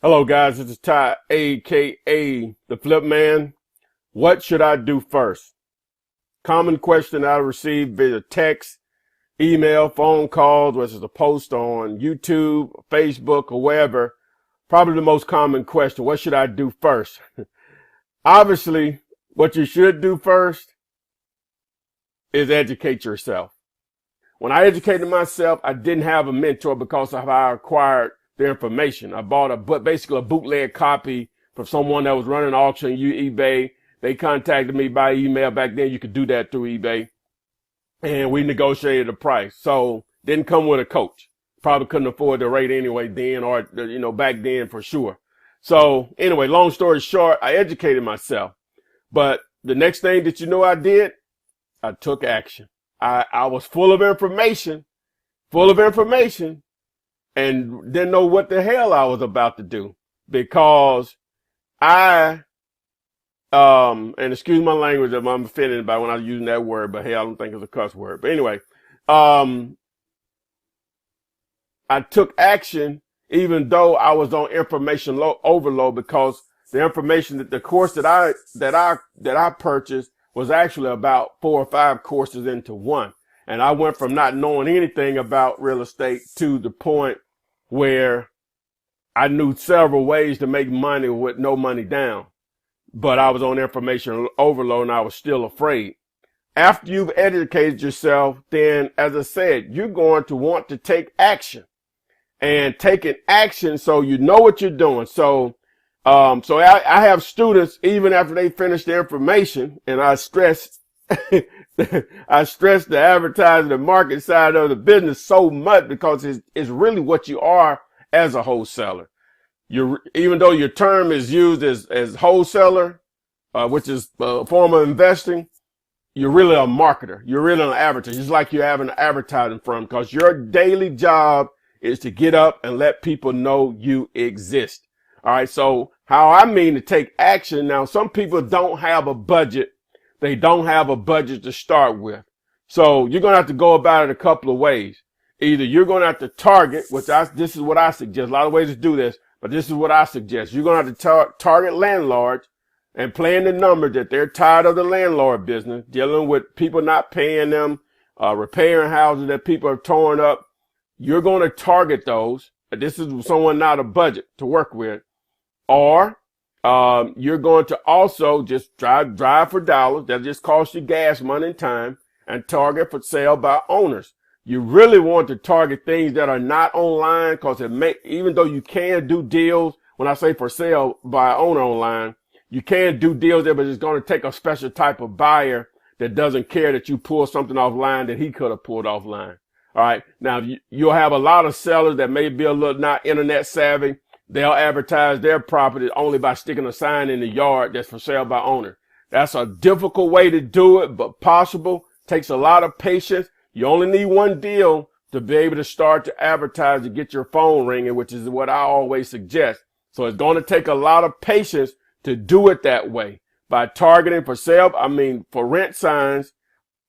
Hello guys, this is Ty, aka the Flip Man. What should I do first? Common question I received via text, email, phone calls, whether it's a post on YouTube, Facebook, or wherever. Probably the most common question, what should I do first? Obviously, what you should do first is educate yourself. When I educated myself, I didn't have a mentor because of how I acquired the information. I bought basically a bootleg copy from someone that was running an auction on eBay. They contacted me by email. Back then, you could do that through eBay. And we negotiated a price. So didn't come with a coach. Probably couldn't afford the rate anyway then, or, back then for sure. So anyway, long story short, I educated myself. But the next thing that I did, I took action. I was full of information, and didn't know what the hell I was about to do because and excuse my language if I'm offended by when I'm using that word, but hey, I don't think it's a cuss word. But anyway, I took action even though I was on information overload because the information that the course that I purchased was actually about 4 or 5 courses into one. And I went from not knowing anything about real estate to the point where I knew several ways to make money with no money down. But I was on information overload and I was still afraid. After you've educated yourself, then, as I said, you're going to want to take action. And taking action so you know what you're doing. So I have students, even after they finish the information, and I stress the advertising and market side of the business so much because it's really what you are as a wholesaler. Even though your term is used as wholesaler, which is a form of investing, you're really a marketer. You're really an advertiser. It's like you're having an advertising firm because your daily job is to get up and let people know you exist. All right. So how I mean to take action. Now, some people don't have a budget. They don't have a budget to start with. So you're going to have to go about it a couple of ways. Either you're going to have to target, this is what I suggest. A lot of ways to do this, but this is what I suggest. You're going to have to target landlords and playing the number that they're tired of the landlord business, dealing with people not paying them, repairing houses that people have torn up. You're going to target those. This is someone not a budget to work with. Or you're going to also just drive for dollars. That just costs you gas money and time, and target for sale by owners. You really want to target things that are not online because even though you can do deals, when I say for sale by owner online, you can do deals there, but it's going to take a special type of buyer that doesn't care that you pull something offline that he could have pulled offline. All right. Now you'll have a lot of sellers that may be a little not internet savvy. They'll advertise their property only by sticking a sign in the yard that's for sale by owner. That's a difficult way to do it, but possible. Takes a lot of patience. You only need one deal to be able to start to advertise to get your phone ringing, which is what I always suggest. So it's going to take a lot of patience to do it that way by targeting for sale. For rent signs,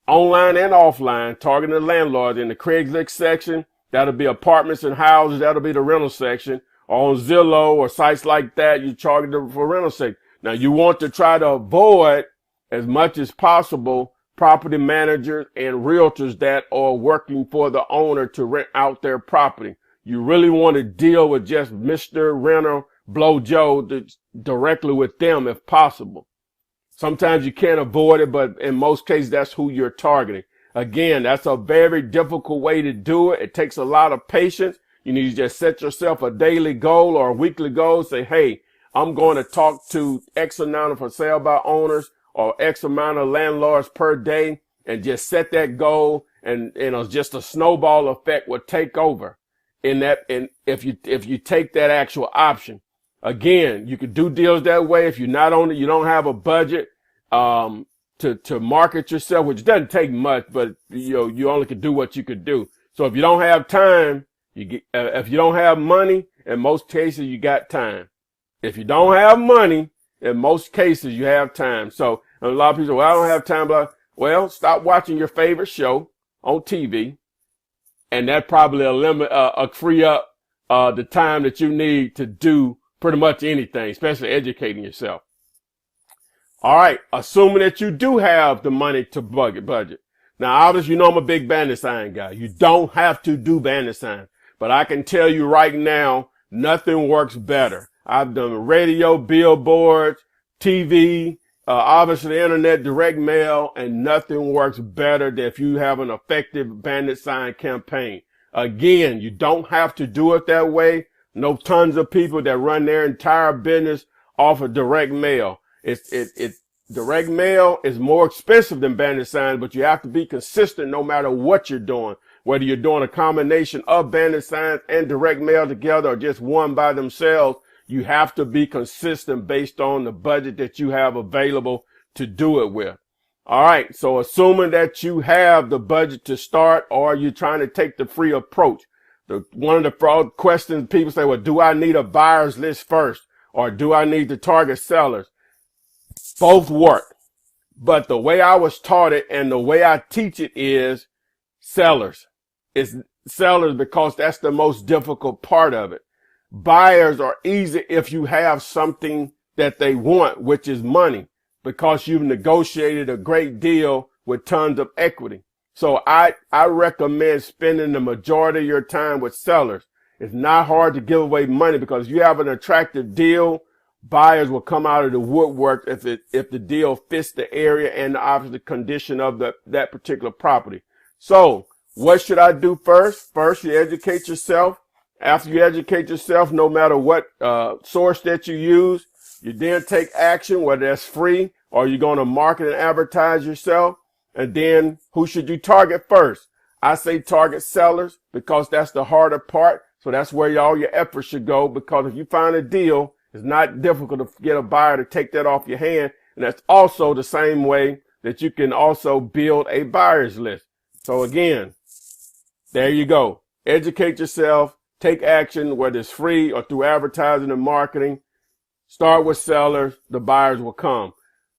online and offline, targeting the landlords in the Craigslist section. That'll be apartments and houses. That'll be the rental section. On Zillow or sites like that, you target them for rental section. Now you want to try to avoid as much as possible property managers and realtors that are working for the owner to rent out their property. You really want to deal with just Mr. Renter, Blow Joe directly with them if possible. Sometimes you can't avoid it, but in most cases, that's who you're targeting. Again, that's a very difficult way to do it. It takes a lot of patience. You need to just set yourself a daily goal or a weekly goal. Say, hey, I'm going to talk to X amount of for sale by owners or X amount of landlords per day, and just set that goal. And just a snowball effect will take over and if you take that actual option. Again, you could do deals that way. If you're not on it, you don't have a budget, to market yourself, which doesn't take much, but you only could do what you could do. So if you don't have time, if you don't have money, in most cases, you got time. If you don't have money, in most cases, you have time. So a lot of people say, well, I don't have time. Blah. Well, stop watching your favorite show on TV, and that probably free up the time that you need to do pretty much anything, especially educating yourself. All right. Assuming that you do have the money to budget. Now, obviously, you know I'm a big bandit sign guy. You don't have to do bandit signs, but I can tell you right now, nothing works better. I've done radio, billboards, TV, obviously the internet, direct mail, and nothing works better than if you have an effective bandit sign campaign. Again, you don't have to do it that way. Know tons of people that run their entire business off of direct mail. Direct mail is more expensive than bandit signs, but you have to be consistent no matter what you're doing. Whether you're doing a combination of bandit signs and direct mail together or just one by themselves, you have to be consistent based on the budget that you have available to do it with. All right. So assuming that you have the budget to start, or you're trying to take the free approach. One of the fraud questions people say, well, do I need a buyer's list first, or do I need to target sellers? Both work. But the way I was taught it and the way I teach it is sellers. It's sellers because that's the most difficult part of it. Buyers are easy if you have something that they want, which is money, because you've negotiated a great deal with tons of equity. So I recommend spending the majority of your time with sellers. It's not hard to give away money because if you have an attractive deal, buyers will come out of the woodwork if the deal fits the area and obviously the condition of that particular property. So what should I do first? First, you educate yourself. After you educate yourself, no matter what source that you use, you then take action, whether that's free or you're going to market and advertise yourself. And then who should you target first? I say target sellers because that's the harder part. So that's where all your efforts should go, because if you find a deal, it's not difficult to get a buyer to take that off your hand. And that's also the same way that you can also build a buyer's list. So again, there you go. Educate yourself, take action, whether it's free or through advertising and marketing. Start with sellers, the buyers will come.